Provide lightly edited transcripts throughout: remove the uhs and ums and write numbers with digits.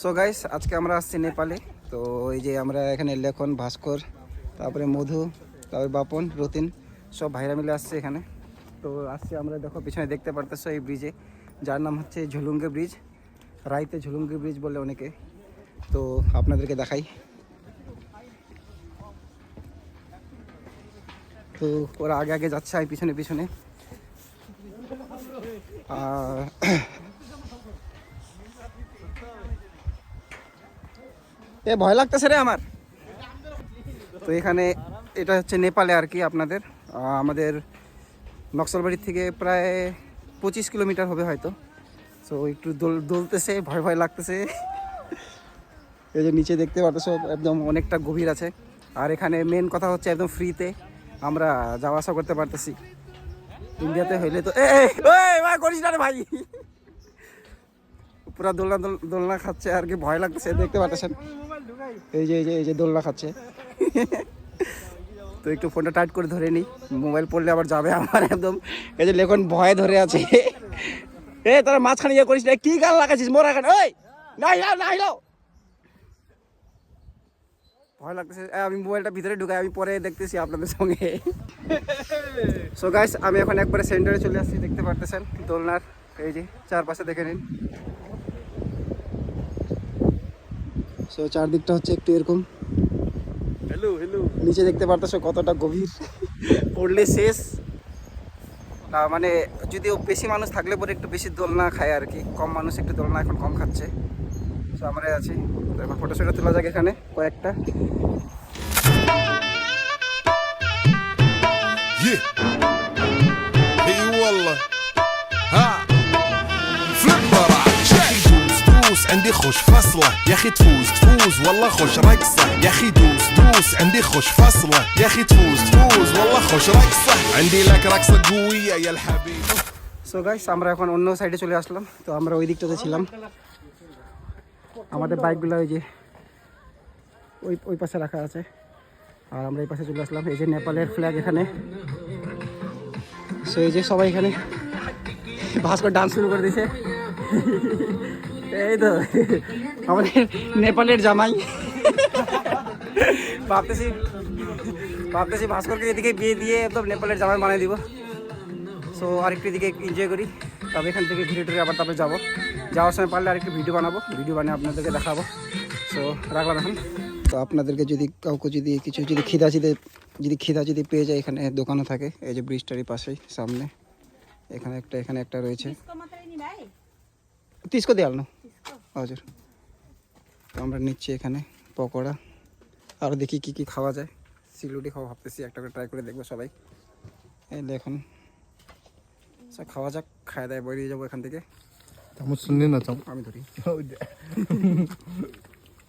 So guys আজকে আমরা আসছি নেপালে। তো এই যে আমরা এখানে লেখন, ভাস্কর, তারপরে মধু, তারপরে বাপন, রতিন সব ভাইরা মিলে আসছে এখানে। তো আসছি আমরা, দেখো পিছনে দেখতে পারতেছো এই ব্রিজে, যার নাম হচ্ছে ঝুলুঙ্গে ব্রিজ, রাইতে ঝুলুঙ্গে ব্রিজ বলে অনেকে। তো আপনাদেরকে দেখাই। তো ওরা আগে আগে যাচ্ছে, আমি পিছনে পিছনে। এ ভয় লাগতেছে রে আমার। তো এখানে এটা হচ্ছে নেপালে আর কি আপনাদের, আমাদের নকশালবাড়ি থেকে প্রায় 25 কিলোমিটার হবে হয়তো। সো একটু দোলতেছে, ভয় ভয় লাগতেছে। এই যে নিচে দেখতে পাচ্ছ একদম অনেকটা গভীর আছে। আর এখানে মেন কথা হচ্ছে একদম ফ্রিতে আমরা যাওয়া আসা করতে পারতেছি। ইন্ডিয়াতে হইলে তো করিস না রে ভাই। পুরা দোলনা দোলনা খাচ্ছে আর কি, ভয় লাগতেছে দেখতে পাচ্ছেন। এই যে দোলনা খাচ্ছে। তো একটু ফোনটা টাইট করে ধরে নিই, মোবাইল পড়লে আবার যাবে আমার একদম। এই যে লেখন ভয়ে ধরে আছে। তারা মাঝখানে ইয়ে করিস না, কি গাল লাগাচ্ছিস মোরা এখানে। ওই না ভয় লাগতেছে। আমি মোবাইলটা ভিতরে ঢুকাই, আমি পরে দেখতেছি আপনাদের সঙ্গে। সো গাইস আমি এখন একবারে সেন্টারে চলে আসছি, দেখতে পারতেছেন দোলনার এই যে চারপাশে দেখে নিন। সো চারদিকটা হচ্ছে একটু এরকম। হ্যালো নিচে দেখতে পারতেছো কতটা গভীর, পড়লে শেষ। মানে যদিও বেশি মানুষ থাকলে পরে একটু বেশি দোলনা খায় আর কি, কম মানুষ একটু দোলনা এখন কম খাচ্ছে। তো আমরাই আছি, তো এখন ফটো শটো তোলা যাক এখানে কয়েকটা। عندي خوش فصلة يا اخي تفوز والله خوش رقصة يا اخي دوس عندي خوش فصلة يا اخي تفوز والله خوش رقصة عندي لك رقصة قوية يا الحبيب. সো গাইস আমরা এখন অন্য সাইডে চলে আসলাম। তো আমরা ওই দিকটাতে ছিলাম, আমাদের বাইকগুলো ওই যে ওই পাশে রাখা আছে, আর আমরা এই পাশে চলে আসলাম। এই যে নেপালের ফ্ল্যাগ এখানে। সো এই যে সবাই এখানে ভাস্কর ডান্স শুরু করে দিয়েছে। এই তো আমাদের নেপালের জামাই। ভাবতেছি ভাস্করকে এদিকে বিয়ে দিয়ে একদম নেপালের জামাই বানিয়ে দিব। সো আরেকটু এদিকে এনজয় করি, তবে এখান থেকে ঘুরে আবার তারপরে যাবো। যাওয়ার সময় পারলে আরেকটু ভিডিও বানিয়ে আপনাদেরকে দেখাবো। সো রাখলাম এখন। তো আপনাদেরকে যদি কাউকে কিছু খিদা পেয়ে যায়, এখানে দোকানও থাকে। এই যে ব্রিজটারই পাশেই সামনে এখানে একটা রয়েছে। তিসকো দেয়াল না হাজার। তো আমরা নিচ্ছি এখানে পকোড়া, আর দেখি কি খাওয়া যায়। সিলুটি খাওয়া ভাবতেছি, একটা করে ট্রাই করে দেখবো সবাই। এই দেখুন খাওয়া যাক, খাওয়া দাওয়া বেরিয়ে যাবো এখান থেকে। আমি ধরি।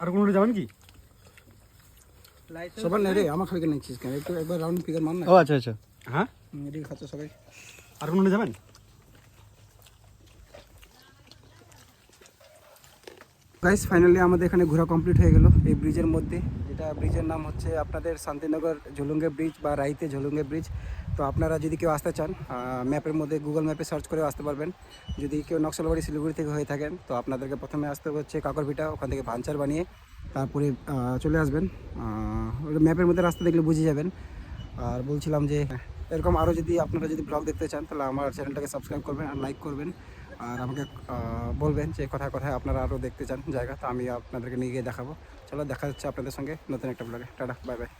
আর কোনো যাবেন কি সবার নেই রে, আমার খালি নিচ্ছিস কেন? একটু একবার রাউন্ড ফিগার মান না। ও আচ্ছা হ্যাঁ, এদিকে খাচ্ছ সবাই। আর কোনো যাবেন? গাইস ফাইনালি আমাদের এখানে ঘোরা কমপ্লিট হয়ে গেল এই ব্রিজের মধ্যে, যেটা ব্রিজের নাম হচ্ছে আপনাদের শান্তিনগর ঝুলুঙ্গে ব্রিজ বা রাইতে ঝুলুঙ্গে ব্রিজ। তো আপনারা যদি কেউ আসতে চান, ম্যাপের মধ্যে গুগল ম্যাপে সার্চ করেও আসতে পারবেন। যদি কেউ নকশালবাড়ি শিলিগুড়ি থেকে হয়ে থাকেন, তো আপনাদেরকে প্রথমে আসতে হচ্ছে কাকরভিটা, ওখান থেকে ভাঞ্চার বানিয়ে তারপরে চলে আসবেন। ম্যাপের মধ্যে রাস্তা দেখলে বুঝে যাবেন। আর বলছিলাম যে এরকম আরও যদি আপনারা ব্লগ দেখতে চান, তাহলে আমার চ্যানেলটাকে সাবস্ক্রাইব করবেন আর লাইক করবেন। আর আমাকে বলবেন যে কোথায় আপনারা আরও দেখতে চান জায়গা, তো আমি আপনাদেরকে নিয়ে গিয়ে দেখাবো। চলো দেখা যাচ্ছে আপনাদের সঙ্গে নতুন একটা ব্লগে। Tata, bye bye.